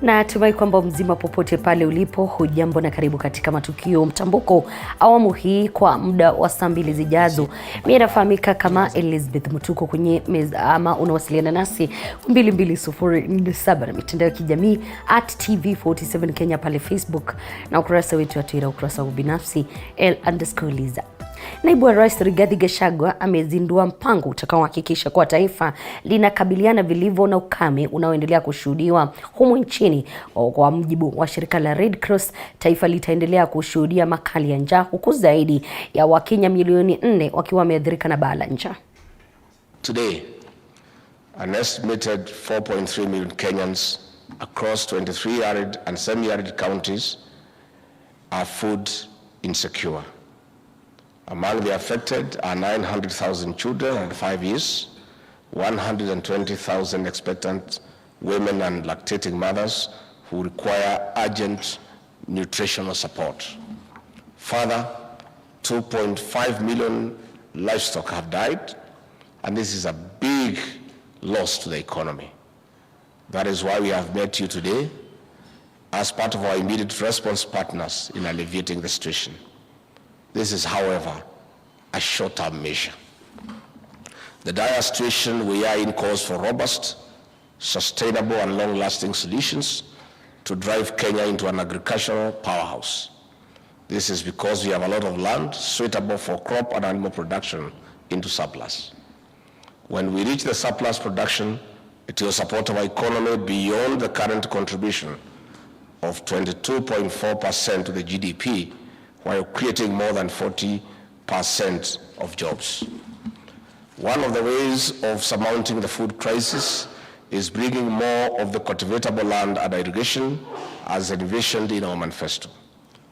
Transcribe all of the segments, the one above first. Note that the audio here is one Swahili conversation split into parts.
Na tumai kwamba mzima popote pale ulipo, hujambo na karibu katika Matukio Mtambuko awamu hii kwa muda wa saa 2 zijazo. Mimi nafahamika kama Elizabeth Mutuko kwenye meza, ama unawasiliana nasi 22047 na mitandao ya kijamii @TV47 Kenya pale Facebook na ukurasa wetu wa Twitter, ukurasa wa binafsi @L_Liza. Naibu wa Rais Rigathi Gachagua amezindua mpango utakaohakikisha kuwa taifa linakabiliana vilivyo na ukame unaoendelea kushuhudiwa humu nchini. Kwa mujibu wa shirika la Red Cross, taifa litaendelea kushuhudia makali ya njaa, huku zaidi ya Wakenya milioni 4 wakiwa wameathirika na baa la njaa. Today, an estimated 4.3 million Kenyans across 23 arid and semi-arid counties are food insecure. Among the affected are 900,000 children under 5 years, 120,000 expectant women and lactating mothers who require urgent nutritional support. Further, 2.5 million livestock have died, and this is a big loss to the economy. That is why we have met you today as part of our immediate response partners in alleviating the situation. This is, however, a short-term measure. The dire situation we are in calls for robust, sustainable and long-lasting solutions to drive Kenya into an agricultural powerhouse. This is because we have a lot of land suitable for crop and animal production into surplus. When we reach the surplus production, it will support our economy beyond the current contribution of 22.4% to the GDP, while creating more than 40% of jobs. One of the ways of surmounting the food crisis is bringing more of the cultivatable land under irrigation as envisioned in our manifesto.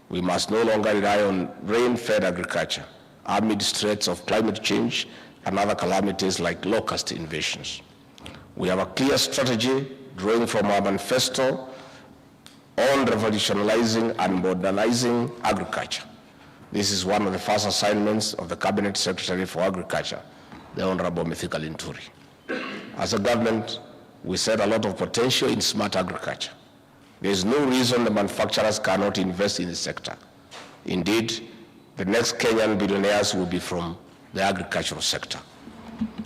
We must no longer rely on rain-fed agriculture amid threats of climate change and other calamities like locust invasions. We have a clear strategy drawing from our manifesto on revolutionizing and modernizing agriculture. This is one of the first assignments of the Cabinet Secretary for Agriculture, the Honorable Mithika Linturi. As a government, we see a lot of potential in smart agriculture. There is no reason the manufacturers cannot invest in the sector. Indeed, the next Kenyan billionaires will be from the agricultural sector.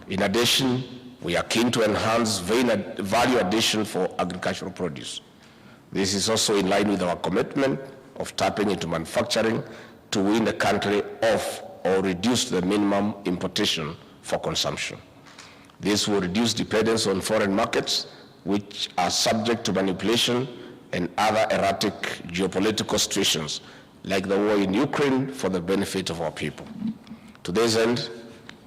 In addition, we are keen to enhance value addition for agricultural produce. This is also in line with our commitment of tapping into manufacturing to win the country off or reduce the minimum importation for consumption. This will reduce dependence on foreign markets, which are subject to manipulation and other erratic geopolitical situations, like the war in Ukraine, for the benefit of our people. To this end,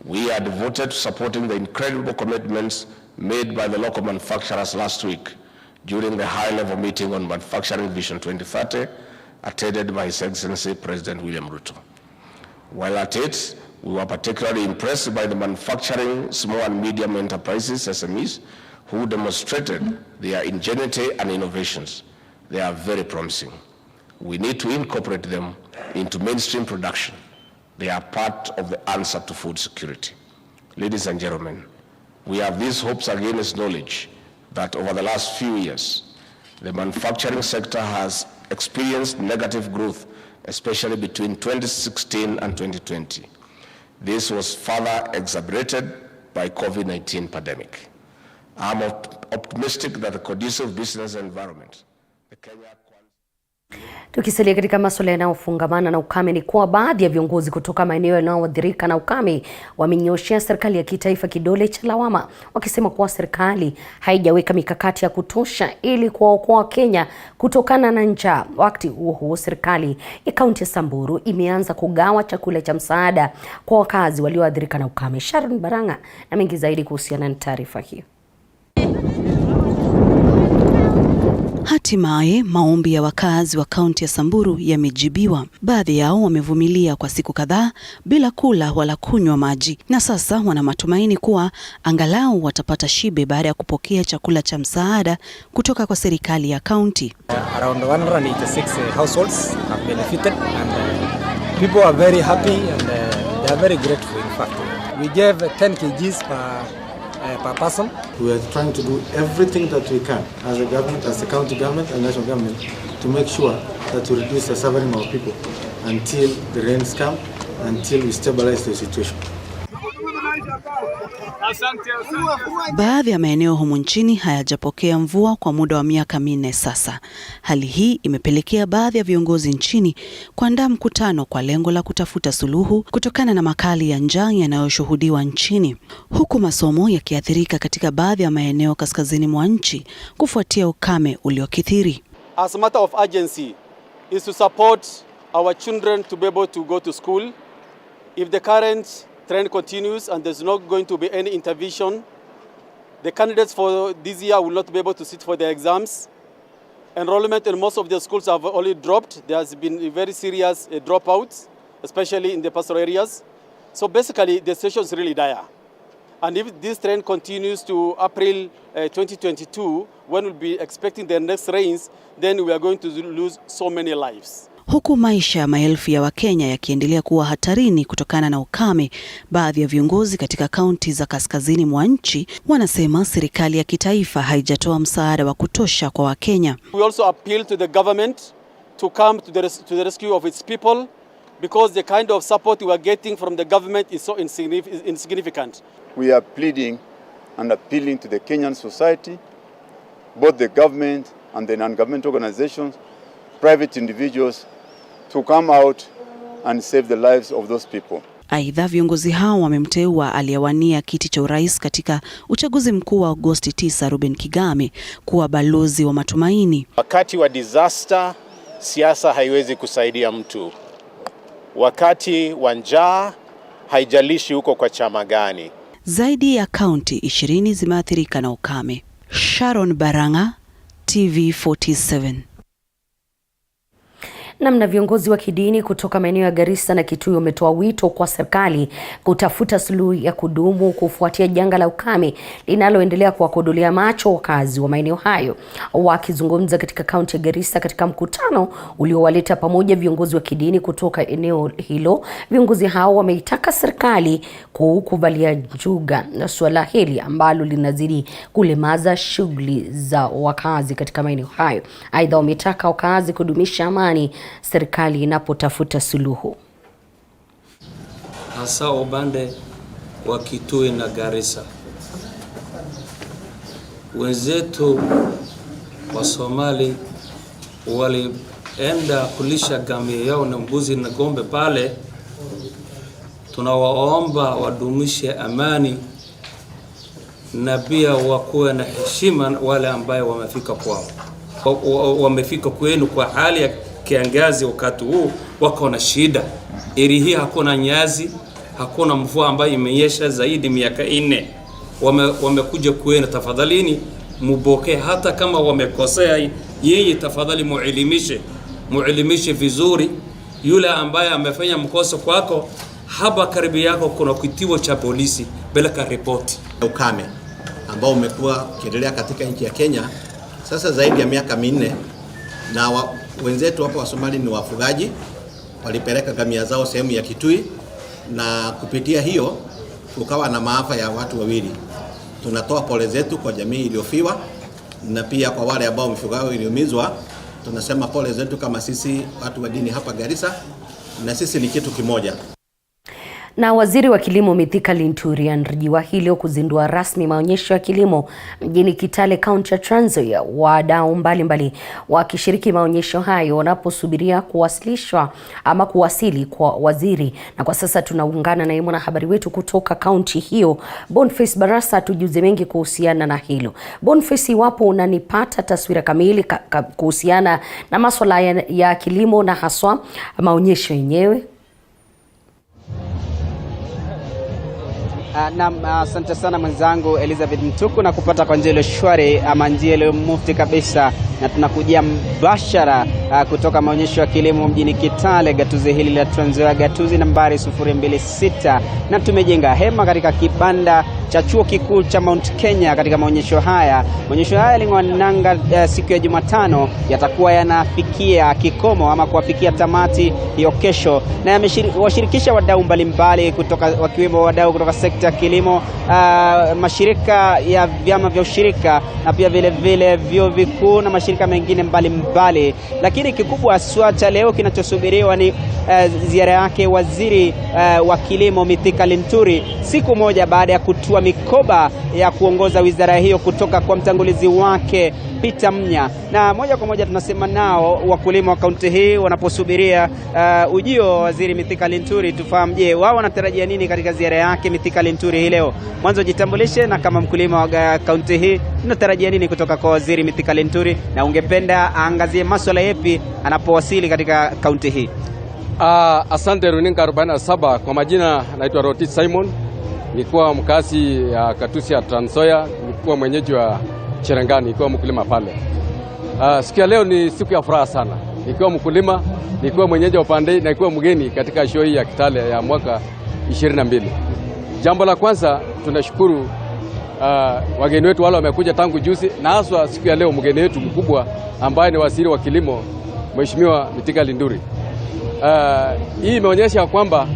we are devoted to supporting the incredible commitments made by the local manufacturers last week during the high-level meeting on Manufacturing Vision 2030, attended by His Excellency President William Ruto. While at it, we were particularly impressed by the manufacturing small and medium enterprises, SMEs, who demonstrated their ingenuity and innovations. They are very promising. We need to incorporate them into mainstream production. They are part of the answer to food security. Ladies and gentlemen, we have these hopes against knowledge that over the last few years, the manufacturing sector has experienced negative growth, especially between 2016 and 2020. This was further exacerbated by COVID-19 pandemic. I'm optimistic that the conducive business environment, the Kenya. Tukisalia katika masuala yanayofungamana na ukame, ni kuwa baadhi ya viongozi kutoka maeneo yanayoathirika na ukame wamenyoshea serikali ya kitaifa kidole cha lawama, wakisema kuwa serikali haijaweka mikakati ya kutosha ili kuwaokoa Kenya kutokana na njaa. Wakati huo serikali ya kaunti ya Samburu imeanza kugawa chakula cha msaada kwa wakazi walioathirika na ukame. Sharon Baranga na mengi zaidi kuhusiana na taarifa hiyo. Hatimaye maombi ya wakazi wa kaunti ya Samburu yamejibiwa. Baadhi yao wamevumilia kwa siku kadhaa bila kula wala kunywa maji, na sasa wana matumaini kuwa angalau watapata shibe baada ya kupokea chakula cha msaada kutoka kwa serikali ya kaunti. Around 186 households have benefited, and people are very happy and they are very grateful. In fact, we gave 10 kgs per person. We are trying to do everything that we can as a government, as a county government and national government, to make sure that we reduce the suffering of people until the rains come, until we stabilize the situation. Baadhi ya maeneo humu nchini hayajapokea mvua kwa muda wa miaka 4 sasa. Hali hii imepelekea baadhi ya viongozi nchini kuandaa mkutano kwa lengo la kutafuta suluhu kutokana na makali ya njaa yanayoshuhudiwa nchini, huku masomo yakiathirika katika baadhi ya maeneo kaskazini mwa nchi kufuatia ukame uliokithiri. As a matter of urgency is to support our children to be able to go to school. If the current trend continues and there's not going to be any intervention, the candidates for this year will not be able to sit for their exams. Enrollment in most of the schools have already dropped. There has been very serious dropouts, especially in the pastoral areas. So basically, the situation is really dire. And if this trend continues to April 2022, when we'll be expecting the next rains, then we are going to lose so many lives. Huku maisha ya maelfu ya Wakenya yakiendelea kuwa hatarini kutokana na ukame, baadhi ya viongozi katika kaunti za kaskazini mwa nchi wanasema serikali ya kitaifa haijatoa msaada wa kutosha kwa Wakenya. We also appeal to the government to come to the rescue of its people, because the kind of support we are getting from the government is so insignificant. We are pleading and appealing to the Kenyan society, both the government and the non-government organizations, private individuals, to come out and save the lives of those people. Aidha, viongozi hao wamemteua aliyewania kiti cha urais katika uchaguzi mkuu wa Agosti 9 Ruben Kigame kuwa balozi wa matumaini. Wakati wa disaster, siasa haiwezi kusaidia mtu. Wakati wa njaa, haijalishi huko kwa chama gani. Zaidi ya kaunti 20 zimeathirika na ukame. Sharon Baranga, TV47. Namna viongozi wa kidini kutoka maeneo ya Garissa na Kitui wametoa wito kwa serikali kutafuta suluhu ya kudumu kufuatia janga la ukame linaloendelea kuwakodolea macho wakazi wa maeneo hayo. Wakizungumza katika kaunti ya Garissa katika mkutano uliowaleta pamoja viongozi wa kidini kutoka eneo hilo, viongozi hao wameitaka serikali kukubalia njuga na suala hili ambalo linazidi kulemaza shughuli za wakazi katika maeneo hayo. Aidha, wametaka wakazi kudumisha amani serikali inapotafuta suluhu. Hasa upande wa Kitui na Garissa, wenzetu wa Somali walienda kulisha ngamia yao na mbuzi na ng'ombe pale. Tunawaomba wadumishe amani na pia wakuwe na heshima wale ambao wamefika kwao, wamefika kwenu kwa hali ya kiangazi. Wakati huu wako na shida. Eri hii hakuna nyazi, hakuna mvua ambayo imenyesha zaidi miaka 4. Wamekuja kwenu, tafadhalini mubokee. Hata kama wamekosea, yeye tafadhali muelimishe vizuri. Yule ambaye amefanya mkosa kwako, hapa karibu yako kuna kituo cha polisi, peleka ripoti. Ukame ambao umekuwa ukiendelea katika nchi ya Kenya sasa zaidi ya miaka 4, na wenzetu hapa wa Somali ni wafugaji, walipeleka ngamia zao sehemu ya Kitui, na kupitia hiyo ukawa na maafa ya watu wawili. Tunatoa pole zetu kwa jamii iliyofiwa, na pia kwa wale ambao mifugo yao iliumizwa. Tunasema pole zetu kama sisi watu wa dini hapa Garissa, na sisi ni kitu kimoja. Na waziri wa kilimo Mithika Linturi anatarajiwa hii leo kuzindua rasmi maonyesho ya kilimo mjini Kitale, kaunti ya Trans Nzoia. Wadau mbalimbali wakishiriki maonyesho hayo wanaposubiria kuwasili kwa waziri. Na kwa sasa tunaungana na mwanahabari wetu kutoka kaunti hiyo, Boniface Barasa, tujuze mengi kuhusiana na hilo. Boniface, iwapo unanipata taswira kamili kuhusiana na masuala ya kilimo na haswa maonyesho yenyewe? Asante sana mwenzangu Elizabeth Mtuku, na kupata kwa njia ile shwari ama njia ile mufti kabisa, na tunakujia mbashara kutoka maonyesho ya kilimo mjini Kitale, gatuzi hili la Trans Nzoia, gatuzi nambari 026, na tumejenga hema katika kibanda cha chuo kikuu cha Mount Kenya katika maonyesho haya. Maonyesho haya yaling'oa siku ya Jumatano, yatakuwa yanafikia kikomo ama kuafikia tamati hiyo kesho, na yamewashirikisha wadau mbalimbali kutoka, wakiwemo wadau kutoka sekta ya kilimo, mashirika ya vyama vya ushirika, na pia vile vyuo vikuu na mashirika mengine mbalimbali. Lakini kikubwa cha leo kinachosubiriwa ni ziara yake waziri wa kilimo Mithika Linturi, siku moja baada ya kutua mikoba ya kuongoza wizara hiyo kutoka kwa mtangulizi wake Peter Mnya. Na moja kwa moja tunasema nao wakulima wa kaunti hii wanaposubiria ujio wa waziri Mithika Linturi. Tufahamu, je, wao wanatarajia nini katika ziara yake Mithika Linturi hii leo? Mwanzo jitambulishe, na kama mkulima wa kaunti hii unatarajia nini kutoka kwa waziri Mithika Linturi, na ungependa aangazie masuala yapi anapowasili katika kaunti hii? Asante runinga 47. Kwa majina naitwa Roti Simon, nilikuwa mkazi ya Katusi ya Trans Nzoia, nilikuwa mwenyeji wa Cherangani, nilikuwa mkulima pale. Siku ya leo ni siku ya furaha sana, nilikuwa mkulima, nilikuwa mwenyeji wa pande, na nilikuwa mgeni katika show hii ya Kitale ya mwaka 22. Jambo la kwanza, tunashukuru wageni wetu wale wamekuja tangu juzi, na haswa siku ya leo mgeni wetu mkubwa ambaye ni waziri wa kilimo Mheshimiwa Mithika Linturi. Hii imeonyesha kwamba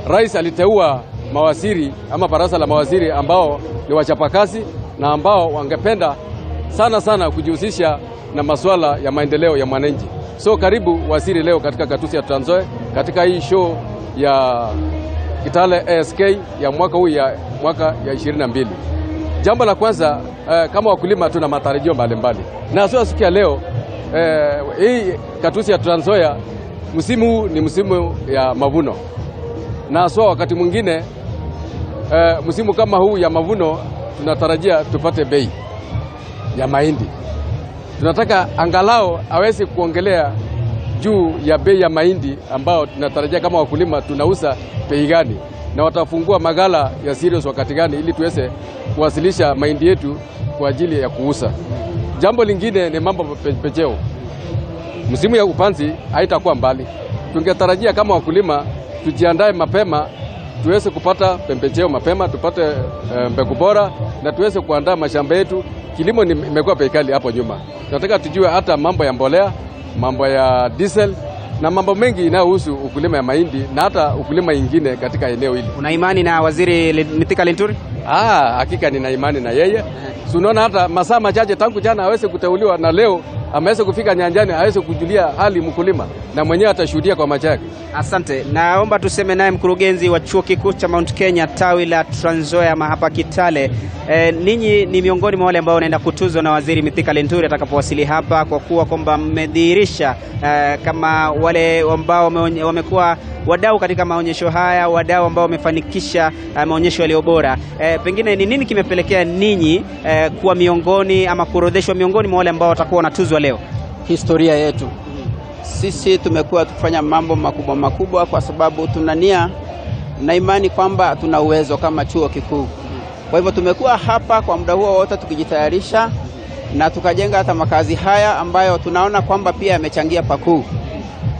rais aliteua mawaziri ama baraza la mawaziri ambao ni wachapakazi na ambao wangependa sana kujihusisha na masuala ya maendeleo ya mwananchi. So karibu waziri leo katika gatuzi ya Trans Nzoia katika hii show ya Kitale ASK ya mwaka huu ya mwaka ya 22. Jambo la kwanza, kama wakulima tuna matarajio mbalimbali. Na sio siku ya leo hii gatuzi ya Trans Nzoia msimu huu ni msimu ya mavuno. Na sio wakati mwingine msimu kama huu ya mavuno tunatarajia tupate bei ya mahindi. Tunataka angalau aweze kuongelea juu ya bei ya mahindi ambao tunatarajia kama wakulima tunauza bei gani, na watafungua magala ya serious wakati gani, ili tuweze kuwasilisha mahindi yetu kwa ajili ya kuuza. Jambo lingine ni mambo pembejeo. Msimu ya upanzi haitakuwa mbali. Tungetarajia kama wakulima tujiandae mapema, tuweze kupata pembejeo mapema, tupate mbegu bora, na tuweze kuandaa mashamba yetu. Kilimo imekuwa bei kali hapo nyuma. Tunataka tujue hata mambo ya mbolea, mambo ya diesel na mambo mengi inayohusu ukulima ya mahindi na hata ukulima ingine katika eneo hili. Una imani na waziri Mithika Linturi? Hakika nina imani na yeye. Tunaona hata masaa machache tangu jana aweze kuteuliwa, na leo ameweza kufika nyanjani, aweze kujulia hali mkulima, na mwenyewe atashuhudia kwa macho yake. Asante. Naomba tuseme naye mkurugenzi wa chuo kikuu cha Mount Kenya tawi la Trans Nzoia hapa Kitale. Ninyi ni miongoni mwa wale ambao wanaenda kutuzwa na waziri Mithika Linturi atakapowasili hapa, kwa kuwa kwamba mmedhihirisha kama wale ambao wamekuwa wadau katika maonyesho haya, wadau ambao wamefanikisha maonyesho yaliyo bora. Pengine ni nini kimepelekea ninyi kuwa miongoni ama kuorodheshwa miongoni mwa wale ambao watakuwa wanatuzwa leo? Historia yetu. Sisi tumekuwa tukifanya mambo makubwa kwa sababu tunania na imani kwamba tuna uwezo kama chuo kikuu. Kwa hivyo tumekuwa hapa kwa muda huo wote tukijitayarisha, na tukajenga hata makazi haya ambayo tunaona kwamba pia yamechangia pakuu.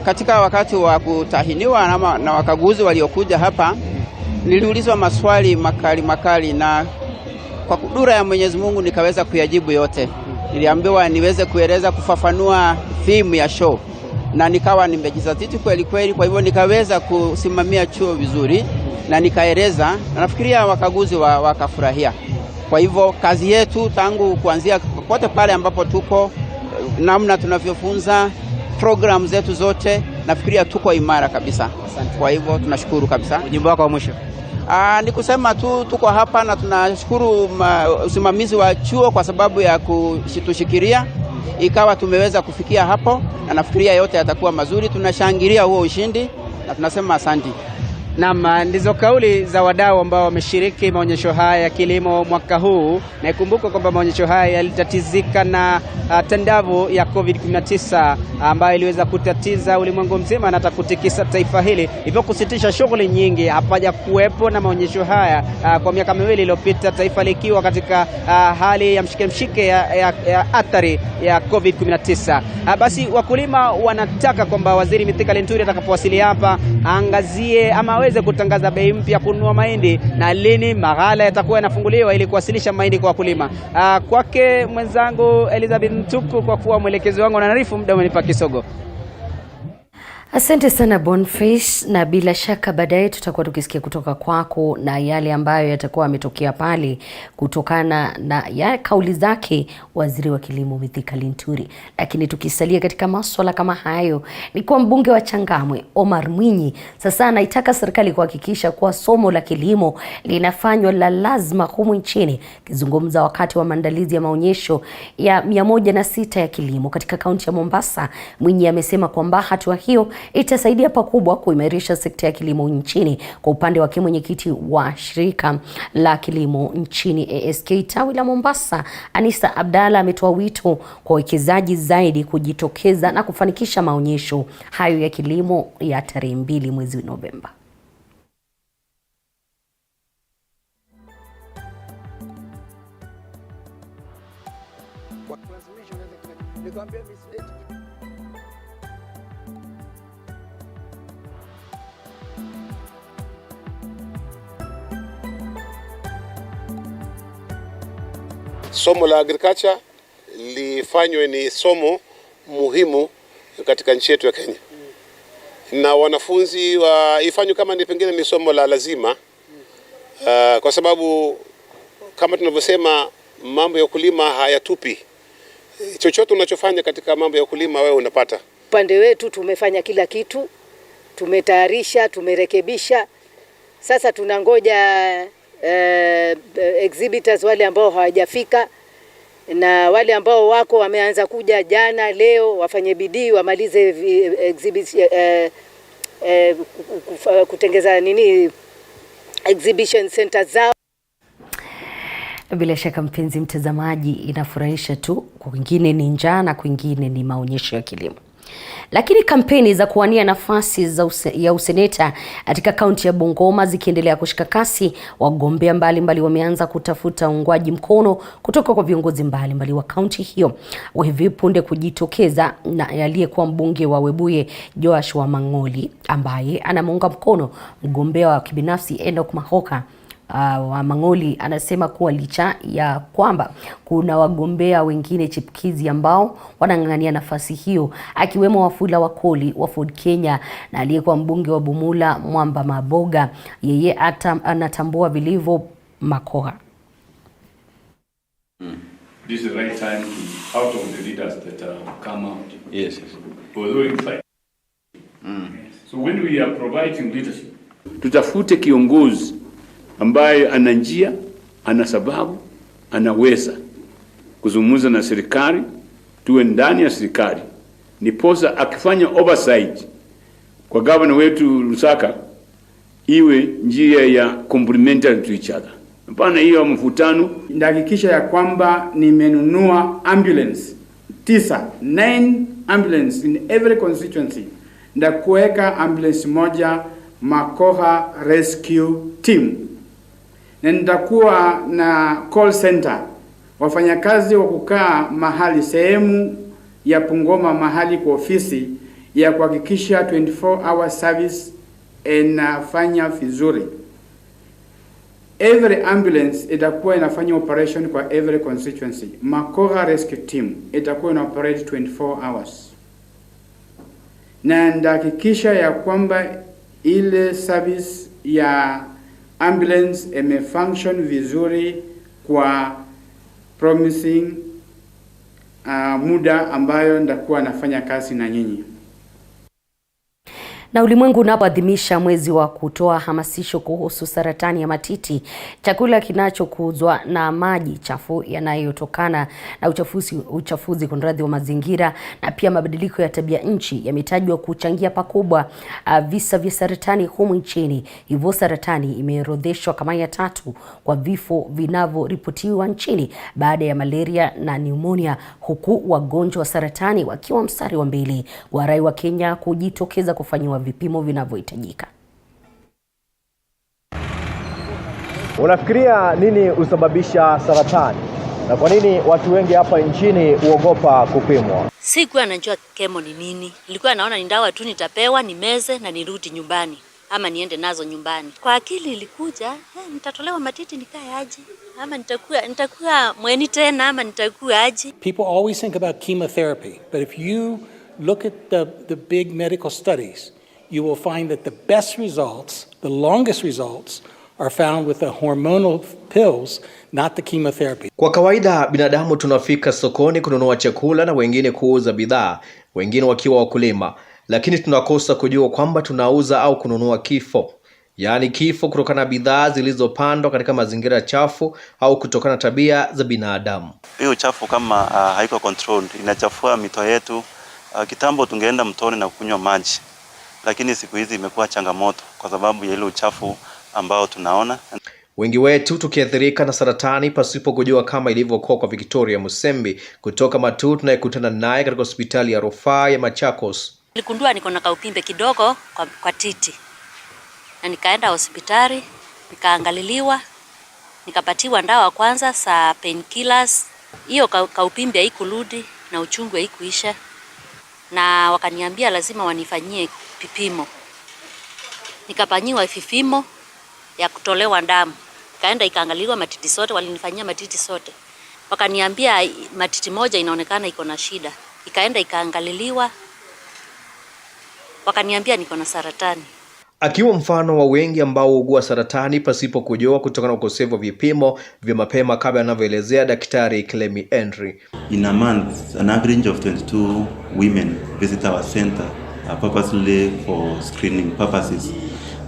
Katika wakati wa kutahiniwa na wakaguzi waliokuja hapa, niliulizwa maswali makali, na kwa kudura ya Mwenyezi Mungu nikaweza kuyajibu yote. Niliambiwa niweze kueleza, kufafanua theme ya show, na nikawa nimejizatiti kweli. Kwa hivyo nikaweza kusimamia chuo vizuri na nikaeleza, na nafikiria wakaguzi wakafurahia. Kwa hivyo kazi yetu tangu kuanzia popote pale ambapo tuko, namna tunavyofunza, program zetu zote, nafikiria tuko imara kabisa. Kwa hivyo tunashukuru kabisa. Ujumbe wako wa mwisho? Ni kusema tu tuko hapa na tunashukuru usimamizi wa chuo kwa sababu ya kutushikilia ikawa tumeweza kufikia hapo, na nafikiria yote yatakuwa mazuri. Tunashangilia huo ushindi na tunasema asante. Naam, ndizo kauli za wadau ambao wameshiriki maonyesho haya ya kilimo mwaka huu, na ikumbuka kwamba maonyesho haya yalitatizika na tandavu ya COVID-19 ambayo iliweza kutatiza ulimwengu mzima na hata kutikisa taifa hili, hivyo kusitisha shughuli nyingi. Hapaja kuwepo na maonyesho haya kwa miaka miwili iliyopita, taifa likiwa katika hali ya mshike ya athari ya COVID-19. Basi wakulima wanataka kwamba Waziri Mithika Linturi atakapowasili hapa angazie ama aweze kutangaza bei mpya kununua mahindi na lini maghala yatakuwa yanafunguliwa ili kuwasilisha mahindi kwa wakulima. Kwake mwenzangu Elizabeth Mtuku kwa kuwa mwelekezi wangu, na narifu muda umenipa kisogo. Asante sana Boniface, na bila shaka baadaye tutakuwa tukisikia kutoka kwako na yale ambayo yatakuwa yametokea pale kutokana na ya kauli zake Waziri wa Kilimo Mithika Linturi. Lakini tukisalia katika masuala kama hayo, ni kwa mbunge wa Changamwe Omar Mwinyi sasa anaitaka serikali kuhakikisha kuwa somo la kilimo linafanywa la lazima humu nchini. Kizungumza wakati wa maandalizi ya maonyesho ya 106 ya kilimo katika kaunti ya Mombasa, Mwinyi amesema kwamba hatua hiyo itasaidia pakubwa kuimarisha sekta ya kilimo nchini. Kwa upande wake, mwenyekiti wa shirika la kilimo nchini ASK tawi la Mombasa, Anisa Abdalla, ametoa wito kwa wawekezaji zaidi kujitokeza na kufanikisha maonyesho hayo ya kilimo ya tarehe 2 mwezi Novemba. Somo la agriculture lifanywe ni somo muhimu katika nchi yetu ya Kenya. Na wanafunzi ifanywe kama ni pengine ni somo la lazima. Kwa sababu kama tunavyosema, mambo ya kulima hayatupi. Chochote unachofanya katika mambo ya kulima wewe unapata. Upande wetu tumefanya kila kitu, tumetayarisha, tumerekebisha. Sasa tunangoja exhibitors wale ambao hawajafika, na wale ambao wako wameanza kuja jana leo wafanye bidii wamalize kutengeza exhibition center zao. Bila shaka mpenzi mtazamaji, inafurahisha tu, kwingine ni njaa na kwingine ni maonyesho ya kilimo. Lakini kampeni za kuwania nafasi ya useneta katika kaunti ya Bungoma zikiendelea kushika kasi, wagombea mbalimbali wameanza kutafuta uungwaji mkono kutoka kwa viongozi mbalimbali wa kaunti hiyo. Hivi punde kujitokeza na aliyekuwa mbunge wa Webuye Joash wa Mang'oli, ambaye anamuunga mkono mgombea wa kibinafsi Enoch Mahoka wa Mang'oli, anasema kuwa licha ya kwamba kuna wagombea wengine chipukizi ambao wanang'ang'ania nafasi hiyo, akiwemo Wafula Wakoli wa Ford Kenya na aliyekuwa mbunge wa Bumula Mwamba Maboga, yeye anatambua vilivyo Makoha. This is the right time to out of the leaders that come out. Yes. Although in fact. So when we are providing leadership, tutafute kiongozi ambaye ana njia, ana sababu, anaweza kuzungumza na serikali, tuwe ndani ya serikali. Niposa akifanya oversight kwa governor wetu Lusaka iwe njia ya complementary to each other. Hapana hiyo mvutano. Ndahakikisha ya kwamba nimenunua ambulance 9 ambulance in every constituency. Ndakuweka ambulance moja Makoha Rescue Team. Na nitakuwa na call center, wafanyakazi wa kukaa mahali sehemu ya Bungoma mahali kwa ofisi ya kuhakikisha 24-hour service inafanya vizuri. Every ambulance itakuwa inafanya operation kwa every constituency. Makoha Rescue Team itakuwa ina operate 24 hours. Na ndahakikisha ya kwamba ile service ya ambulance imefunction vizuri kwa promising muda ambayo ndakuwa nafanya kazi na nyinyi. Na ulimwengu unapoadhimisha mwezi wa kutoa hamasisho kuhusu saratani ya matiti, chakula kinachokuzwa na maji chafu yanayotokana na uchafuzi wa mazingira na pia mabadiliko ya tabia nchi yametajwa kuchangia pakubwa visa vya saratani humu nchini. Hivyo saratani imeorodheshwa kama ya 3 kwa vifo vinavyoripotiwa nchini baada ya malaria na pneumonia, huku wagonjwa wa saratani wakiwa mstari wa mbele. Warai wa Kenya kujitokeza kufanyiwa vipimo vinavyohitajika. Unafikiria nini husababisha saratani? Na kwa nini watu wengi hapa nchini huogopa kupimwa? Sikuwa najua kemo ni nini. Nilikuwa naona ni dawa tu nitapewa, nimeze na nirudi nyumbani ama niende nazo nyumbani. Kwa akili ilikuja, nitatolewa matiti nikae aje? Ama nitakuwa mweni tena ama nitakuwa aje? People always think about chemotherapy, but if you look at the big medical studies, you will find that the best results, the longest results, are found with the hormonal pills, not the chemotherapy. Kwa kawaida binadamu tunafika sokoni kununua chakula na wengine kuuza bidhaa, wengine wakiwa wakulima, lakini tunakosa kujua kwamba tunauza au kununua kifo. Yaani kifo kutokana na bidhaa zilizopandwa katika mazingira chafu au kutokana na tabia za binadamu. Hiyo chafu kama haiko controlled inachafua mito yetu. Kitambo tungeenda mtoni na kunywa maji, lakini siku hizi imekuwa changamoto kwa sababu ya ile uchafu ambao tunaona. Wengi wetu tukiathirika na saratani pasipo kujua, kama ilivyokuwa kwa Victoria Musembi kutoka Matu tunayekutana naye katika hospitali ya rufaa ya Machakos. Niligundua niko na kaupimbe kidogo kwa titi. Na nikaenda hospitali, nikaangaliliwa, nikapatiwa dawa kwanza za painkillers. Hiyo kaupimbe haikurudi na uchungu haikuisha. Na wakaniambia lazima wanifanyie vipimo. Nikafanyiwa vipimo ya kutolewa damu. Kaenda ikaangaliwa matiti sote, walinifanyia matiti sote. Wakaniambia matiti moja inaonekana iko na shida. Ikaenda ikaangaliliwa. Wakaniambia niko na saratani. Akiwa mfano wa wengi ambao huugua saratani pasipo kujua kutokana na ukosefu wa vipimo vya mapema, kabla anavyoelezea Daktari Clemi Henry. In a month, an average of 22 women visit our center purposely for screening purposes.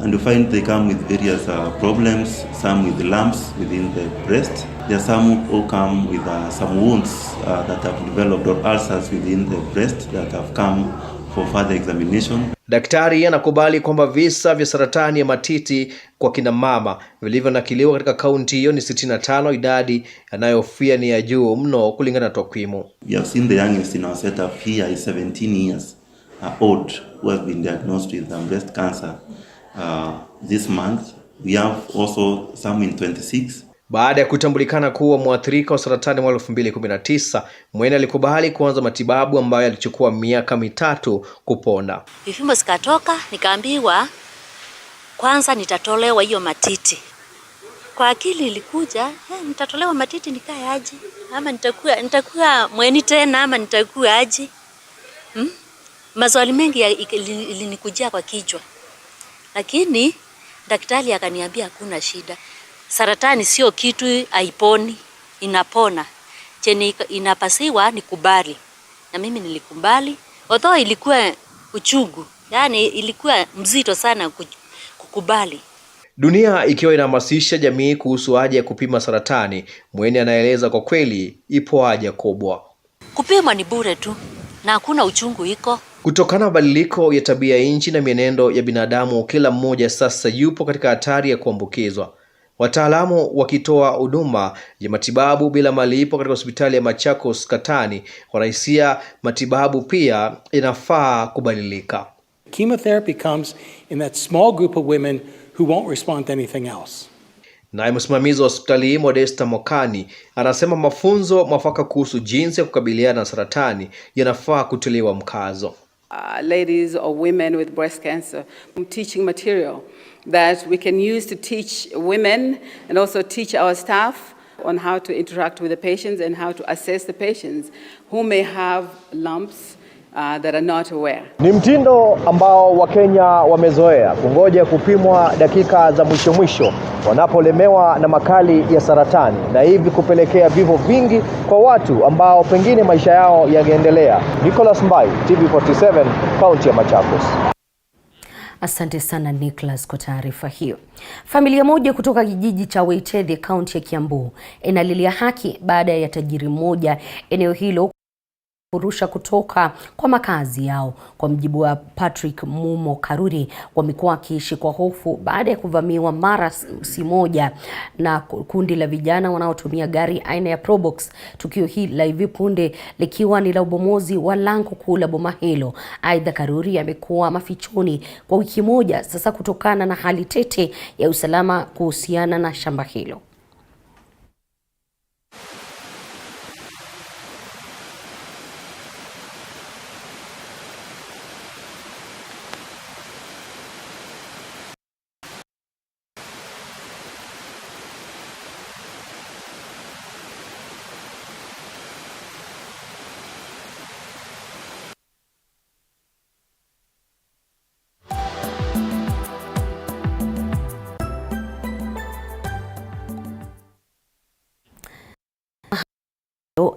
And we find they come with various problems, some with lumps within the breast. There are some who come with some wounds that have developed or ulcers within the breast that have come for further examination. Daktari anakubali kwamba visa vya saratani ya matiti kwa kina mama vilivyonakiliwa katika kaunti hiyo ni 65. Idadi anayofia ni ya juu mno kulingana na takwimu. We have seen the youngest in our setup here is 17 years old who has been diagnosed with breast cancer this month. We have also some in 26. Baada ya kutambulikana kuwa mwathirika wa saratani mwaka 2019, Mwene alikubali kuanza matibabu ambayo yalichukua miaka 3 kupona. Vipimo zikatoka, nikaambiwa kwanza nitatolewa hiyo matiti. Kwa akili ilikuja, nitatolewa matiti nikae aje? Ama nitakuwa mweni tena ama nitakuwa aje? Maswali mengi ilinikujia kwa kichwa. Lakini daktari akaniambia hakuna shida. Saratani sio kitu haiponi, inapona. Chenye inapasiwa ni kubali. Na mimi nilikubali. Although ilikuwa uchungu, yani ilikuwa mzito sana kukubali. Dunia ikiwa inahamasisha jamii kuhusu haja ya kupima saratani, Mwene anaeleza kwa kweli ipo haja kubwa. Kupima ni bure tu na hakuna uchungu iko. Kutokana na mabadiliko ya tabia nchi na mienendo ya binadamu, kila mmoja sasa yupo katika hatari ya kuambukizwa. Wataalamu wakitoa huduma ya matibabu bila malipo katika hospitali ya Machakos Katani wanahisia matibabu pia inafaa kubadilika. Chemotherapy comes in that small group of women who won't respond to anything else. Naye msimamizi wa hospitali Modesta Mokani anasema mafunzo mwafaka kuhusu jinsi ya kukabiliana na saratani yanafaa kutiliwa mkazo. Ladies or women with breast cancer, teaching material that we can use to teach women and also teach our staff on how to interact with the patients and how to assess the patients who may have lumps that are not aware. Ni mtindo ambao Wakenya wamezoea kungoja kupimwa dakika za mwisho wanapolemewa na makali ya saratani, na hivi kupelekea vifo vingi kwa watu ambao pengine maisha yao yangeendelea. Nicholas Mbai, TV47, kaunti ya Machakos. Asante sana Nicholas kwa taarifa hiyo. Familia moja kutoka kijiji cha Waitedhi, kaunti ya Kiambu, inalilia haki baada ya tajiri mmoja eneo hilo kurusha kutoka kwa makazi yao. Kwa mjibu wa Patrick Mumo Karuri, wamekuwa wakiishi kwa hofu baada ya kuvamiwa mara si moja na kundi la vijana wanaotumia gari aina ya Probox. Tukio hili la hivi punde likiwa ni la ubomozi wa lango kuu la boma hilo. Aidha, Karuri amekuwa mafichoni kwa wiki moja sasa kutokana na hali tete ya usalama kuhusiana na shamba hilo.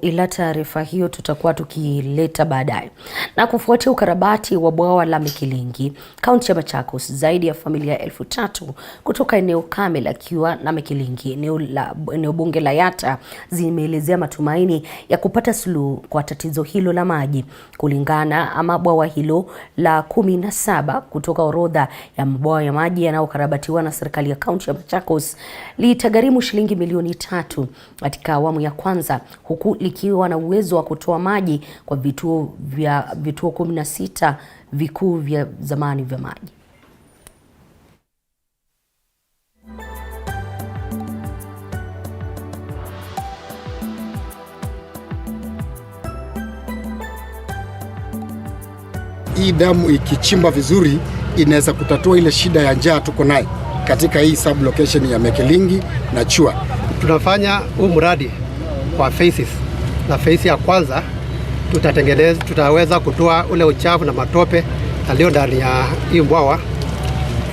Ila taarifa hiyo tutakuwa tukileta baadaye. Na kufuatia ukarabati wa bwawa la Mekilingi, kaunti ya Machakos, zaidi ya familia 3,000 kutoka eneo kame la Kiwa na Mekilingi, eneo bunge la Yatta, zimeelezea matumaini ya kupata suluhu kwa tatizo hilo la maji. Kulingana ama bwawa hilo la 17 kutoka orodha ya mabwawa ya maji yanayokarabatiwa na serikali ya kaunti ya Machakos litagharimu shilingi milioni 3 katika awamu ya kwanza, huku likiwa na uwezo wa kutoa maji kwa vituo 16 vikuu vya zamani vya maji. Hii damu ikichimba vizuri inaweza kutatua ile shida ya njaa tuko nayo katika hii sub location ya Mekilingi na Chua. Tunafanya huu mradi kwa phases. Na phase ya kwanza tutaweza kutoa ule uchafu na matope yaliyo ndani ya hii bwawa.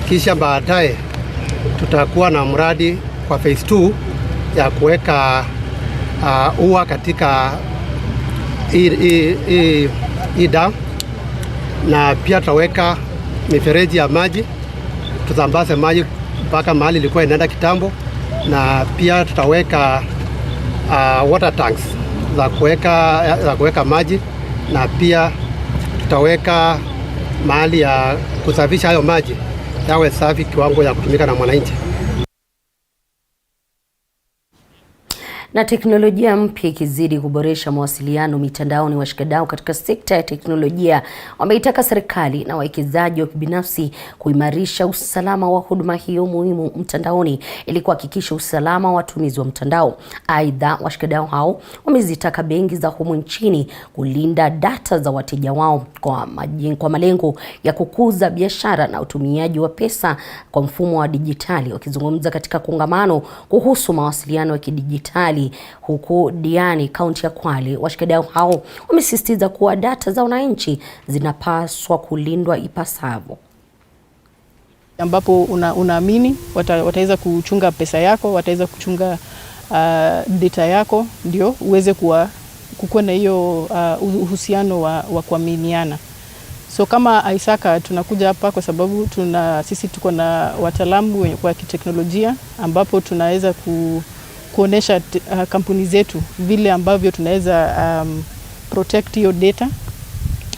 Kisha baadaye tutakuwa na mradi kwa phase 2 ya kuweka ua katika hii dam, na pia tutaweka mifereji ya maji tusambaze maji mpaka mahali ilikuwa inaenda kitambo, na pia tutaweka water tanks za kuweka maji, na pia tutaweka mahali ya kusafisha hayo maji yawe safi kiwango ya kutumika na mwananchi. Na teknolojia mpya ikizidi kuboresha mawasiliano mitandaoni, washikadau katika sekta ya teknolojia wameitaka serikali na wawekezaji wa kibinafsi kuimarisha usalama wa huduma hiyo muhimu mtandaoni ili kuhakikisha usalama wa watumizi wa mtandao. Aidha, washikadau hao wamezitaka benki za humu nchini kulinda data za wateja wao kwa malengo ya kukuza biashara na utumiaji wa pesa kwa mfumo wa dijitali. Wakizungumza katika kongamano kuhusu mawasiliano ya kidijitali huku Diani, kaunti ya Kwale, washikadau hao wamesisitiza kuwa data za wananchi zinapaswa kulindwa ipasavyo. Ambapo unaamini wataweza kuchunga pesa yako, wataweza kuchunga data yako, ndio uweze kukuwa na hiyo uhusiano wa kuaminiana. So kama Isaka tunakuja hapa kwa sababu sisi tuko na wataalamu wa kiteknolojia, ambapo tunaweza kuonesha kampuni zetu vile ambavyo tunaweza protect hiyo data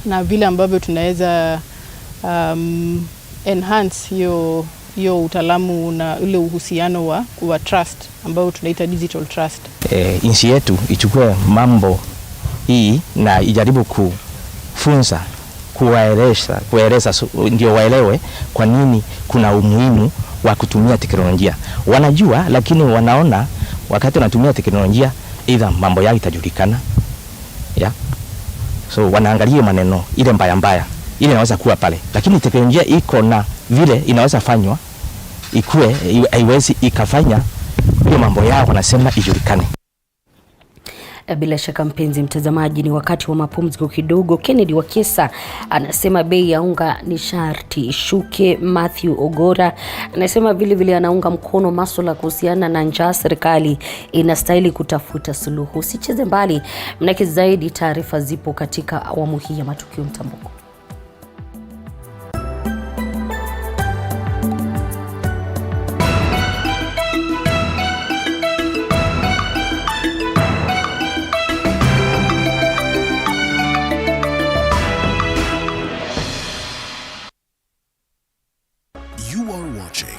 na vile ambavyo tunaweza enhance hiyo utaalamu na ule uhusiano wa trust ambao tunaita digital trust. Nchi yetu ichukue mambo hii na ijaribu kufunza, kueleza ndio waelewe kwa nini kuna umuhimu wa kutumia teknolojia. Wanajua, lakini wanaona wakati wanatumia teknolojia either mambo yao itajulikana. So wanaangalia maneno ile mbaya ile inaweza kuwa pale, lakini teknolojia iko na vile inaweza fanywa ikue, haiwezi ikafanya hiyo mambo yao wanasema ijulikane. Bila shaka mpenzi mtazamaji, ni wakati wa mapumziko kidogo. Kennedy Wakesa anasema bei ya unga ni sharti ishuke. Matthew Ogora anasema vile anaunga mkono masuala kuhusiana na njaa, serikali inastahili kutafuta suluhu. Usicheze mbali, mnake zaidi taarifa zipo katika awamu hii ya Matukio Mtambuko. are watching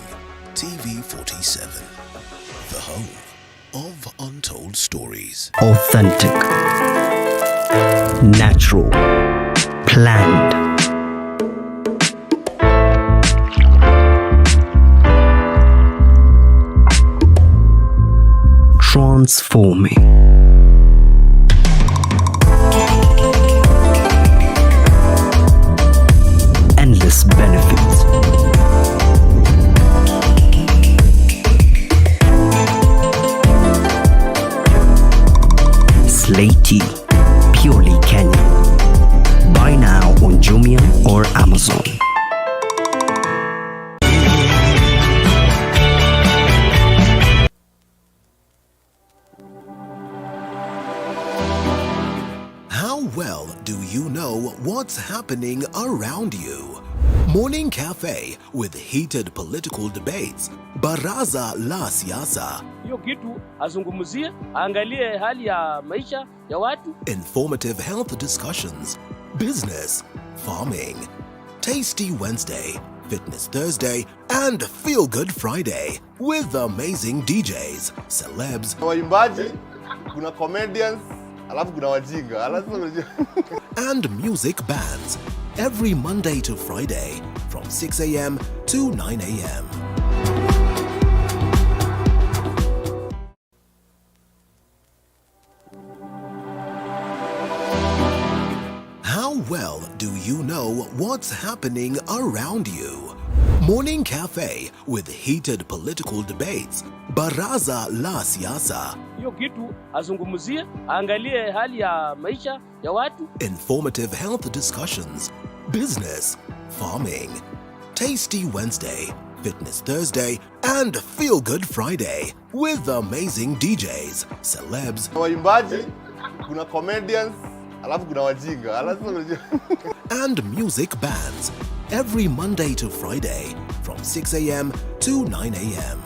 TV47, the home of untold stories. Authentic, natural, planned. Transforming. Endless benefits. Slaty, purely Kenyan. Buy now on Jumia or Amazon. How well do you know what's happening around you? Morning Cafe with heated political debates. Baraza la Siasa. Hiyo kitu azungumzie, angalie hali ya maisha ya watu. Informative health discussions. Business, farming. Tasty Wednesday, Fitness Thursday, and Feel Good Friday with amazing DJs, celebs, waimbaji, kuna comedians, alafu kuna wajinga, and music bands every Monday to Friday from 6 a.m. to 9 a.m. How well do you know what's happening around you? Morning Cafe with heated political debates. Baraza la Siasa. Hiyo kitu azungumzie, angalie hali ya maisha ya watu. Informative health discussions. Business, farming. Tasty Wednesday, Fitness Thursday, and Feel Good Friday with amazing DJs, celebs, waimbaji, kuna comedians, alafu kuna wajinga, and music bands every Monday to Friday from 6 a.m. to 9 a.m.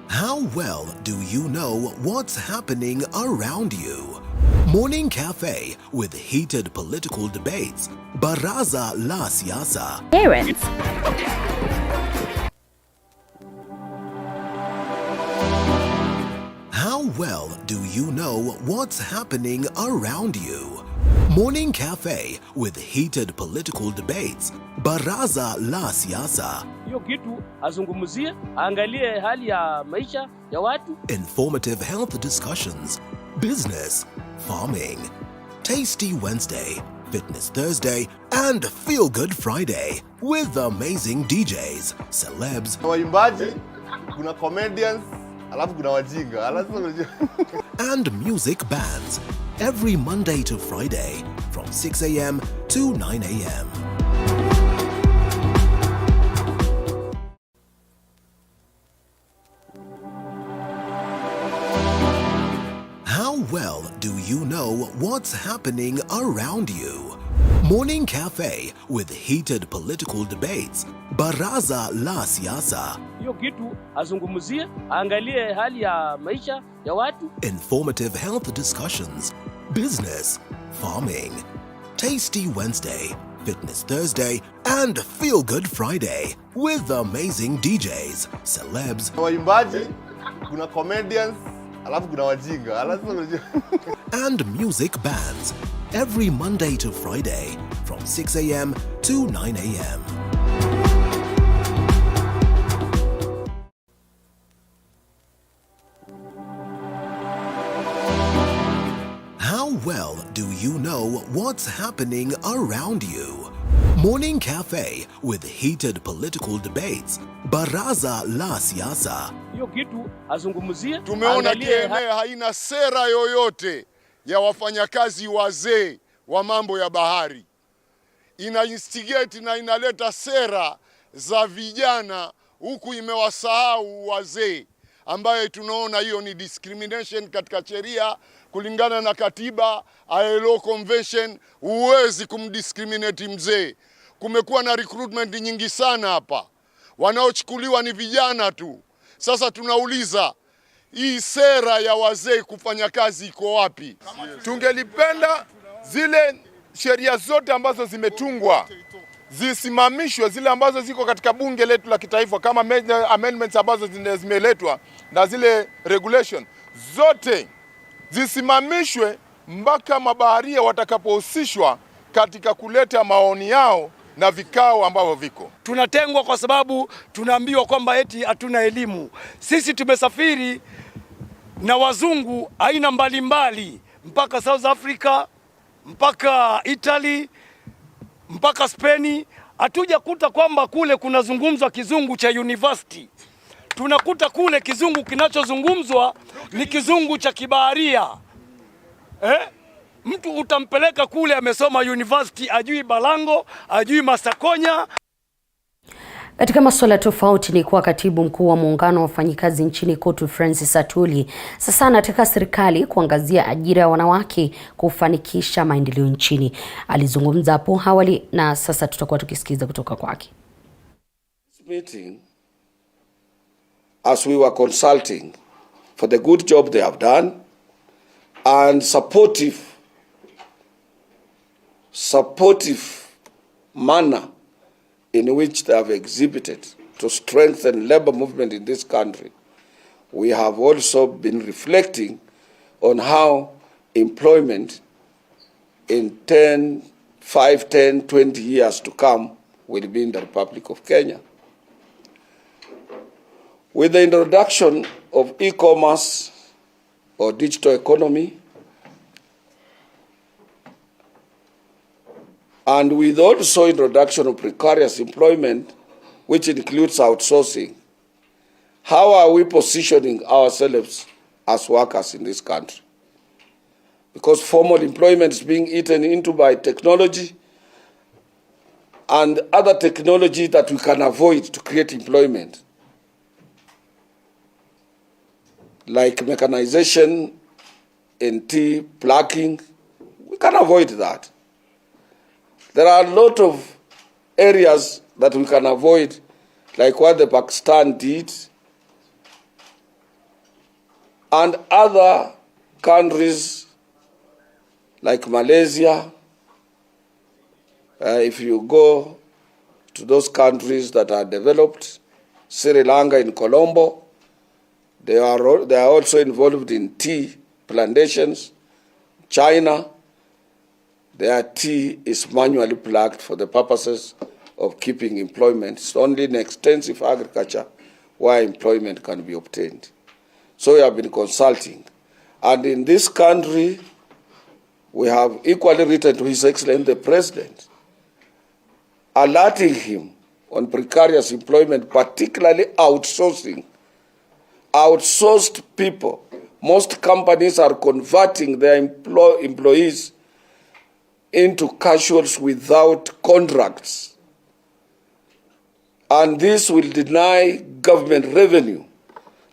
How well do you know what's happening around you? Morning Cafe with heated political debates. Baraza la Siasa. Parents. How well do you know what's happening around you? Morning Cafe with heated political debates. Baraza la Siasa. Hiyo kitu azungumzie, angalie hali ya maisha ya watu. Informative health discussions. Business, farming. Tasty Wednesday, Fitness Thursday, and Feel Good Friday with amazing DJs, celebs, waimbaji, kuna comedians, alafu kuna wajinga, and music bands every Monday to Friday from 6 a.m. to 9 a.m. How well do you know what's happening around you? Morning Cafe with heated political debates. Baraza la Siasa. Hiyo kitu azungumzie, angalie hali ya maisha ya watu. Informative health discussions. Business, farming. Tasty Wednesday, Fitness Thursday, and Feel Good Friday with amazing DJs, celebs, waimbaji, kuna comedians, alafu kuna wajinga, and music bands every Monday to Friday from 6 a.m. to 9 a.m. How well do you know what's happening around you? Morning Cafe with heated political debates. Baraza la Siasa. Hiyo kitu azungumzie. Tumeona KNA haina sera yoyote ya wafanyakazi wazee wa mambo ya bahari. Ina instigate na inaleta sera za vijana huku imewasahau wazee, ambaye tunaona hiyo ni discrimination katika sheria. Kulingana na katiba, ILO convention, huwezi kumdiscriminate mzee. Kumekuwa na recruitment nyingi sana hapa, wanaochukuliwa ni vijana tu. Sasa tunauliza, hii sera ya wazee kufanya kazi iko wapi? Tungelipenda zile sheria zote ambazo zimetungwa zisimamishwe, zile ambazo ziko katika bunge letu la kitaifa kama amendments ambazo zimeletwa na zile regulation zote zisimamishwe mpaka mabaharia watakapohusishwa katika kuleta maoni yao na vikao ambavyo viko. Tunatengwa kwa sababu tunaambiwa kwamba eti hatuna elimu. Sisi tumesafiri na wazungu aina mbalimbali mpaka South Africa, mpaka Italy, mpaka Spain. Hatuja kuta kwamba kule kunazungumzwa kizungu cha university. Tunakuta kule kizungu kinachozungumzwa ni kizungu cha kibaharia. Mtu utampeleka kule amesoma university, ajui Balango, ajui Masakonya. Katika masuala tofauti ni kuwa katibu mkuu wa muungano wa wafanyikazi nchini KOTU Francis Atuli sasa anataka serikali kuangazia ajira ya wanawake kufanikisha maendeleo nchini. Alizungumza hapo awali na sasa tutakuwa tukisikiza kutoka kwake. Meeting, as we were consulting for the good job they have done and supportive manner in which they have exhibited to strengthen labor movement in this country, we have also been reflecting on how employment in 5, 10, 20 years to come will be in the Republic of Kenya. With the introduction of e-commerce or digital economy, and with also introduction of precarious employment, which includes outsourcing, how are we positioning ourselves as workers in this country? Because formal employment is being eaten into by technology and other technology that we can avoid to create employment, like mechanization, NT, plucking. We can avoid that. There are a lot of areas that we can avoid, like what the Pakistan did, and other countries like Malaysia. If you go to those countries that are developed, Sri Lanka in Colombo, they are also involved in tea plantations. China, their tea is manually plucked for the purposes of keeping employment. It's only in extensive agriculture where employment can be obtained. So we have been consulting. And in this country, we have equally written to His Excellency the President, alerting him on precarious employment, particularly outsourcing. Outsourced people. Most companies are converting their employees into casuals without contracts. And this will deny government revenue.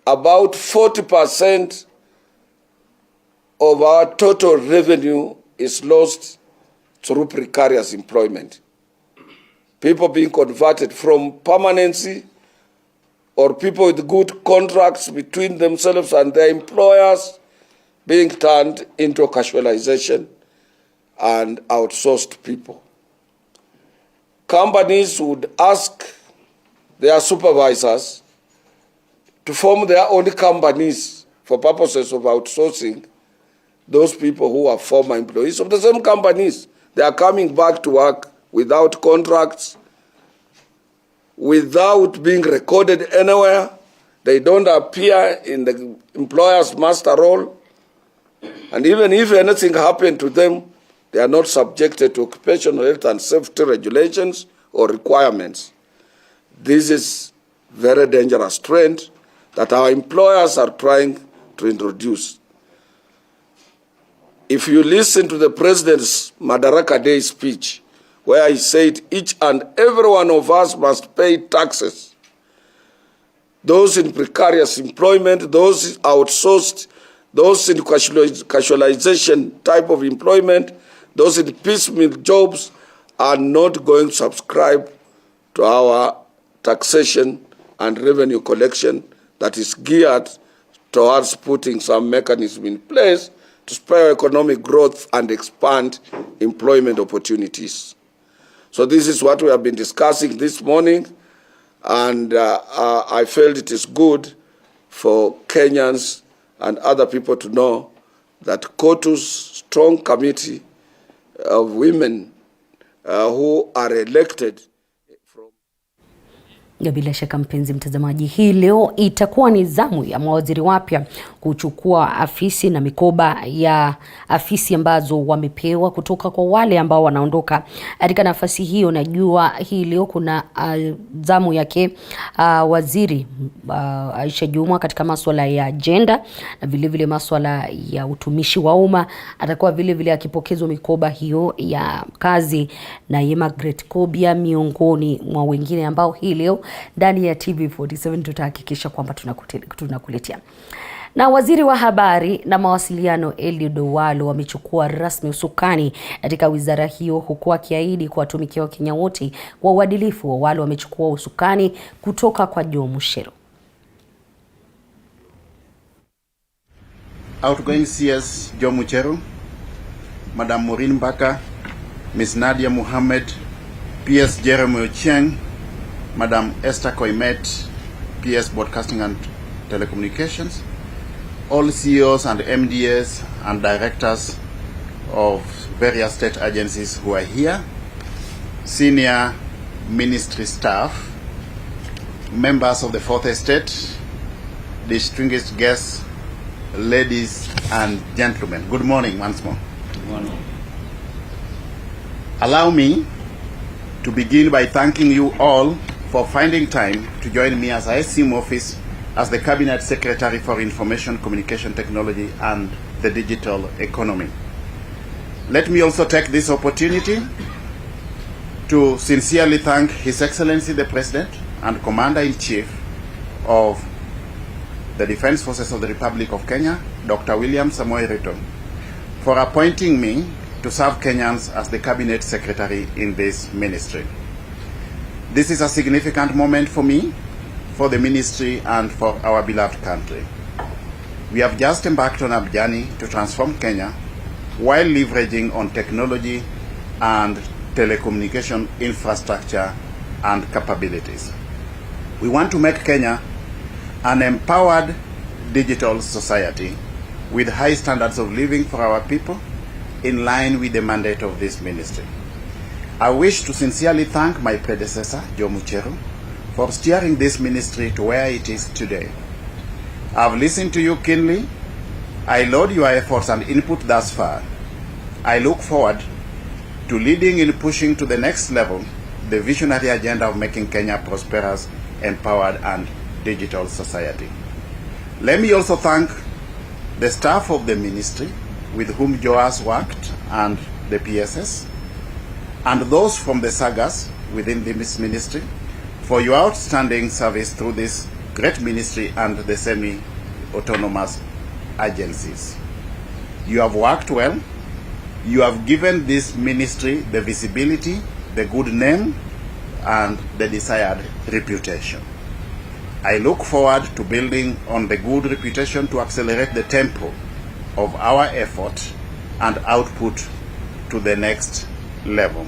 About 40% of our total revenue is lost through precarious employment. People being converted from permanency or people with good contracts between themselves and their employers being turned into casualization and outsourced people. Companies would ask their supervisors to form their own companies for purposes of outsourcing those people who are former employees of the same companies. They are coming back to work without contracts, without being recorded anywhere. They don't appear in the employer's master roll. And even if anything happened to them, they are not subjected to occupational health and safety regulations or requirements. This is very dangerous trend that our employers are trying to introduce. If you listen to the President's Madaraka Day speech, where he said each and every one of us must pay taxes, those in precarious employment, those outsourced, those in casualization type of employment, those in piecemeal jobs are not going to subscribe to our taxation and revenue collection that is geared towards putting some mechanism in place to spur economic growth and expand employment opportunities. So this is what we have been discussing this morning, and I felt it is good for Kenyans and other people to know that KOTU's strong committee of women who are elected. Bila shaka mpenzi mtazamaji, hii leo itakuwa ni zamu ya mawaziri wapya kuchukua afisi na mikoba ya afisi ambazo wamepewa kutoka kwa wale ambao wanaondoka katika nafasi hiyo. Najua hii leo kuna zamu yake waziri Aisha Juma katika masuala ya agenda na vile vile masuala ya utumishi wa umma. Atakuwa vile vile akipokezwa mikoba hiyo ya kazi na Margaret Kobia, miongoni mwa wengine ambao hii leo ndani ya TV47 tutahakikisha kwamba tunakuletea. Na waziri wa habari na mawasiliano Eliud Owalo wamechukua rasmi usukani katika wizara hiyo, huku akiahidi kuwatumikia Wakenya wote kwa uadilifu. Owalo wamechukua usukani kutoka kwa Joe Mushero. Outgoing CS Joe Muchero, Madam Maureen Mbaka, Ms. Nadia Mohammed, PS Jeremy Ochieng, Madam Esther Koimet, PS Broadcasting and Telecommunications, all CEOs and MDs and directors of various state agencies who are here, senior ministry staff, members of the Fourth Estate, distinguished guests, ladies and gentlemen. Good morning once more. Good morning. Allow me to begin by thanking you all for finding time to join me as I assume office as the Cabinet Secretary for Information, Communication Technology and the Digital Economy. Let me also take this opportunity to sincerely thank His Excellency the President and Commander-in-Chief of the Defense Forces of the Republic of Kenya, Dr. William Samoei Ruto, for appointing me to serve Kenyans as the Cabinet Secretary in this ministry. This is a significant moment for me, for the ministry, and for our beloved country. We have just embarked on a journey to transform Kenya while leveraging on technology and telecommunication infrastructure and capabilities. We want to make Kenya an empowered digital society with high standards of living for our people, in line with the mandate of this ministry. I wish to sincerely thank my predecessor, Joe Muchero, for steering this ministry to where it is today. I've listened to you keenly. I laud your efforts and input thus far. I look forward to leading in pushing to the next level the visionary agenda of making Kenya a prosperous, empowered and digital society. Let me also thank the staff of the ministry with whom Joe has worked and the PSS, and those from the sagas within this ministry for your outstanding service through this great ministry and the semi-autonomous agencies. You have worked well. You have given this ministry the visibility, the good name, and the desired reputation. I look forward to building on the good reputation to accelerate the tempo of our effort and output to the next level.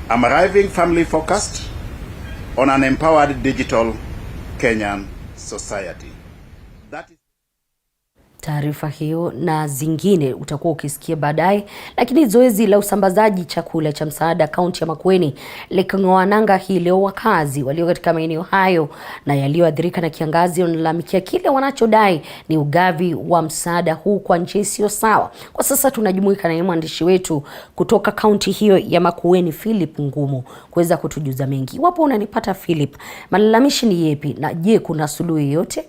I'm arriving family focused on an empowered digital Kenyan society. That is taarifa hiyo na zingine utakuwa ukisikia baadaye. Lakini zoezi la usambazaji chakula cha msaada kaunti ya Makueni liking'oa nanga hii leo. Wakazi walio katika maeneo hayo na yaliyoathirika na kiangazi wanalalamikia kile wanachodai ni ugavi wa msaada huu kwa njia isiyo sawa. Kwa sasa tunajumuika na mwandishi wetu kutoka kaunti hiyo ya Makueni, Philip Ngumu, kuweza kutujuza mengi. Wapo unanipata Philip, malalamishi ni yepi na je kuna suluhu yoyote?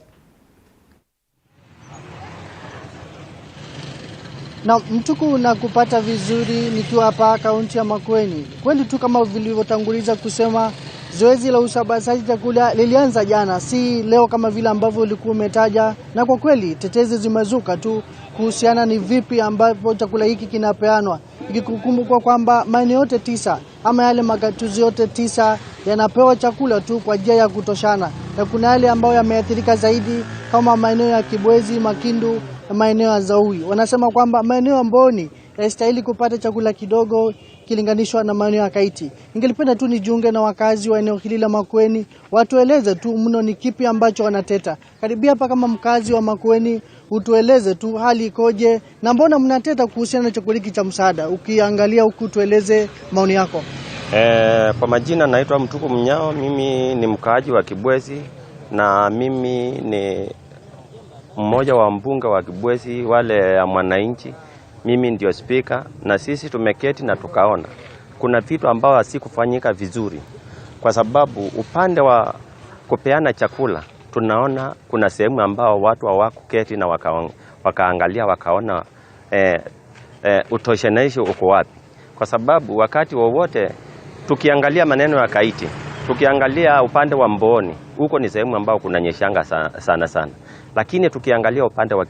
Na Mtuku na kupata vizuri nikiwa hapa kaunti ya Makueni. Kweli tu kama vilivyotanguliza kusema, zoezi la usambazaji chakula lilianza jana, si leo kama vile ambavyo ulikuwa umetaja. Na kwa kweli tetezi zimezuka tu kuhusiana ni vipi ambapo chakula hiki kinapeanwa. Ikikumbukwa kwamba maeneo yote 9 ama yale magatuzi yote 9 yanapewa chakula tu kwa njia ya kutoshana. Na kuna yale ambayo yameathirika zaidi kama maeneo ya Kibwezi, Makindu na maeneo ya Zaui. Wanasema kwamba maeneo ya Mboni yanastahili kupata chakula kidogo kilinganishwa na maeneo ya Kaiti. Ningelipenda tu nijiunge na wakazi wa eneo hili la Makueni, watueleze tu mno ni kipi ambacho wanateta. Karibia hapa kama mkazi wa Makueni, utueleze tu hali ikoje na mbona mnateta kuhusiana na chakula hiki cha msaada. Ukiangalia huku tueleze maoni yako. Kwa majina naitwa Mtuku Mnyao, mimi ni mkaaji wa Kibwezi na mimi ni mmoja wa mbunge wa Kibwezi wale ya mwananchi. Mimi ndio speaker na sisi tumeketi na tukaona kuna vitu ambao hasikufanyika vizuri, kwa sababu upande wa kupeana chakula tunaona kuna sehemu ambao watu hawakuketi na wakaangalia wakaona utosheneshi uko wapi, kwa sababu wakati wowote tukiangalia maneno ya Kaiti, tukiangalia upande wa Mboni, huko ni sehemu ambao kuna nyeshanga sana, lakini tukiangalia upande wa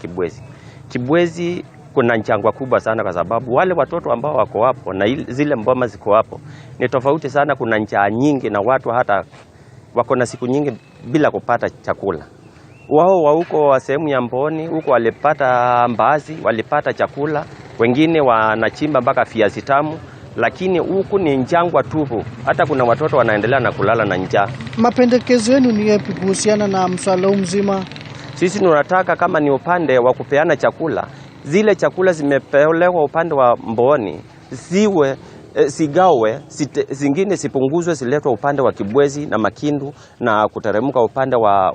Kibwezi kuna njangwa kubwa sana, kwa sababu wale watoto ambao wako hapo na zile mboma ziko hapo ni tofauti sana. Kuna njaa nyingi na watu hata wako na siku nyingi bila kupata chakula. Wao wa huko wa sehemu ya Mboni huko walipata mbaazi, walipata chakula, wengine wanachimba mpaka viazi tamu, lakini huku ni njangwa tupu. Hata kuna watoto wanaendelea na kulala na njaa. Mapendekezo yenu ni yapi kuhusiana na mswala mzima? Sisi tunataka kama ni upande wa kupeana chakula, zile chakula zimepelewa upande wa Mboni sigawe, zingine sipunguzwe, siletwe upande wa Kibwezi na Makindu na kuteremka upande wa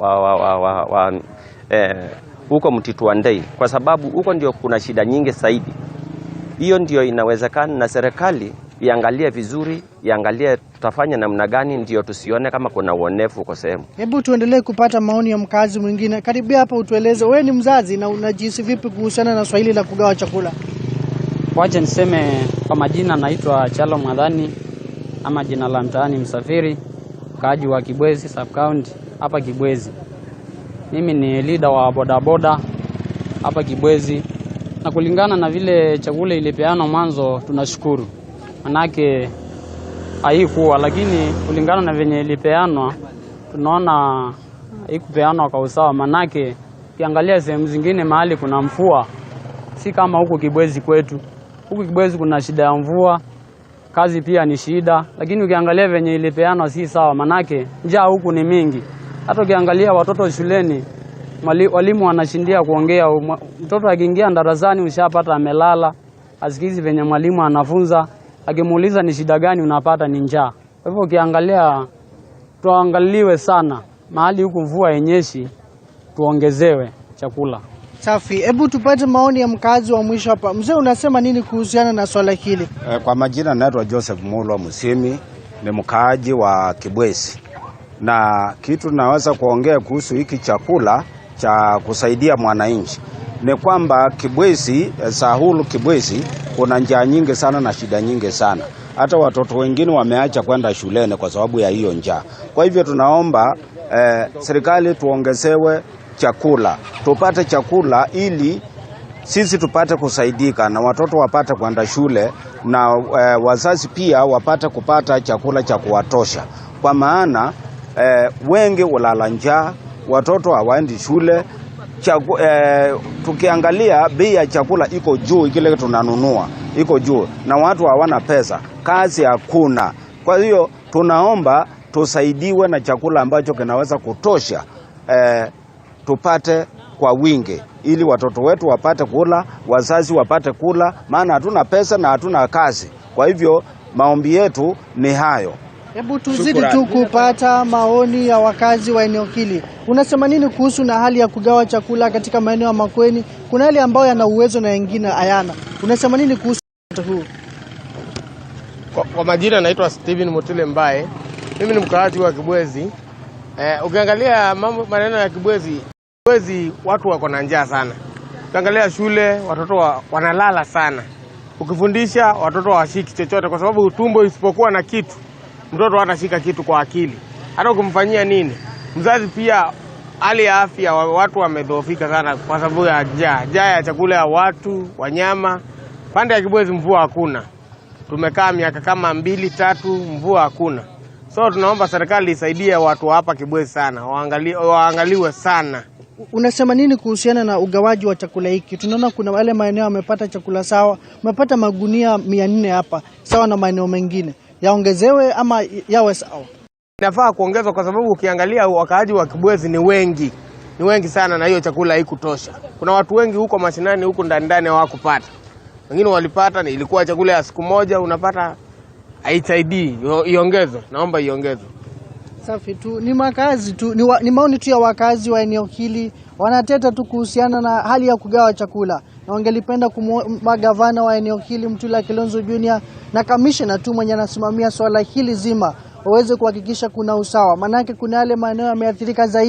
huko Mtitu wa Ndei, kwa sababu huko ndio kuna shida nyingi zaidi. Hiyo ndio inawezekana na serikali iangalie vizuri, iangalie tutafanya namna gani ndio tusione kama kuna uonevu kwa sehemu. Hebu tuendelee kupata maoni ya mkazi mwingine. Karibia hapa utueleze wewe ni mzazi na unajihisi vipi kuhusiana na swahili la kugawa chakula. Wacha niseme kwa majina naitwa Chalo Mwadhani ama jina la mtaani Msafiri, mkaaji wa Kibwezi sub county hapa Kibwezi. Mimi ni leader wa bodaboda hapa Kibwezi. Na kulingana na vile chakula ilipeanwa mwanzo tunashukuru. Manake haikuwa, lakini kulingana na venye ilipeanwa tunaona haikupeanwa kwa usawa. Manake ukiangalia sehemu zingine mahali kuna mvua, si kama huko Kibwezi kwetu. Huko Kibwezi kuna shida ya mvua, kazi pia ni shida, lakini ukiangalia venye ilipeanwa si sawa. Manake njaa huku ni mingi. Hata ukiangalia watoto shuleni, walimu wanashindia kuongea. Mtoto akiingia darasani ushapata amelala, asikizi venye mwalimu anafunza, akimuuliza ni shida gani unapata ni njaa. Kwa hivyo ukiangalia tuangaliwe sana, mahali huku mvua yenyeshi tuongezewe chakula. Safi, hebu tupate maoni ya mkazi wa mwisho hapa. Mzee, unasema nini kuhusiana na swala hili? Kwa majina naitwa Joseph Mulo Musimi, ni mkaaji wa Kibwezi. Na kitu naweza kuongea kuhusu hiki chakula cha kusaidia mwananchi ni kwamba Kibwezi, Sahulu Kibwezi, kuna njaa nyingi sana na shida nyingi sana. Hata watoto wengine wameacha kwenda shuleni kwa sababu ya hiyo njaa. Kwa hivyo tunaomba serikali tuongezewe chakula, tupate chakula ili sisi tupate kusaidika na watoto wapate kwenda shule na wazazi pia wapate kupata chakula cha kuwatosha. Kwa maana wengi walala njaa, watoto hawaendi shule. Tukiangalia bei ya chakula iko juu, kile tunanunua iko juu na watu hawana pesa, kazi hakuna. Kwa hiyo tunaomba tusaidiwe na chakula ambacho kinaweza kutosha, tupate kwa wingi ili watoto wetu wapate kula, wazazi wapate kula, maana hatuna pesa na hatuna kazi. Kwa hivyo maombi yetu ni hayo. Hebu tuzidi tu kupata maoni ya wakazi wa eneo hili. Unasema nini kuhusu na hali ya kugawa chakula katika maeneo ya Makueni? Kuna yale ambayo yana uwezo na wengine hayana. Unasema nini kuhusu huu? Kwa majina naitwa Steven Mutile Mbae. Mimi ni mkaaji wa Kibwezi. Ukiangalia maneno ya Kibwezi, watu wako na njaa sana. Ukiangalia shule, watoto wanalala sana. Ukifundisha watoto hawashiki chochote kwa sababu tumbo isipokuwa na kitu, mtoto hatashika kitu kwa akili. Hata ukimfanyia nini. Mzazi pia, hali ya afya watu wamedhoofika sana kwa sababu ya njaa. Njaa ya chakula ya watu, wanyama. Pande ya Kibwezi mvua hakuna. Tumekaa miaka kama 2-3 mvua hakuna. So tunaomba serikali isaidie watu hapa Kibwezi sana. Waangaliwe sana. unasema nini kuhusiana na ugawaji wa chakula hiki? Tunaona kuna wale maeneo wamepata chakula sawa, wamepata magunia 400 hapa, sawa na maeneo mengine. Yaongezewe ama yawe sawa? Inafaa kuongezwa kwa sababu ukiangalia wakaaji wa Kibwezi ni wengi sana, na hiyo chakula haikutosha. Kuna watu wengi huko mashinani huko ndani hawakupata. Wengine walipata, ni ilikuwa chakula ya siku moja, unapata haitaidii. Iongezwe, naomba iongezwe. Safi tu, ni makazi tu, ni maoni tu ya wakazi wa eneo hili, wanateta tu kuhusiana na hali ya kugawa chakula, na wangelipenda magavana wa eneo hili Mtula Kilonzo Junior na kamishna tu mwenye anasimamia swala hili zima waweze kuhakikisha kuna usawa, manake kuna yale maeneo yameathirika zaidi.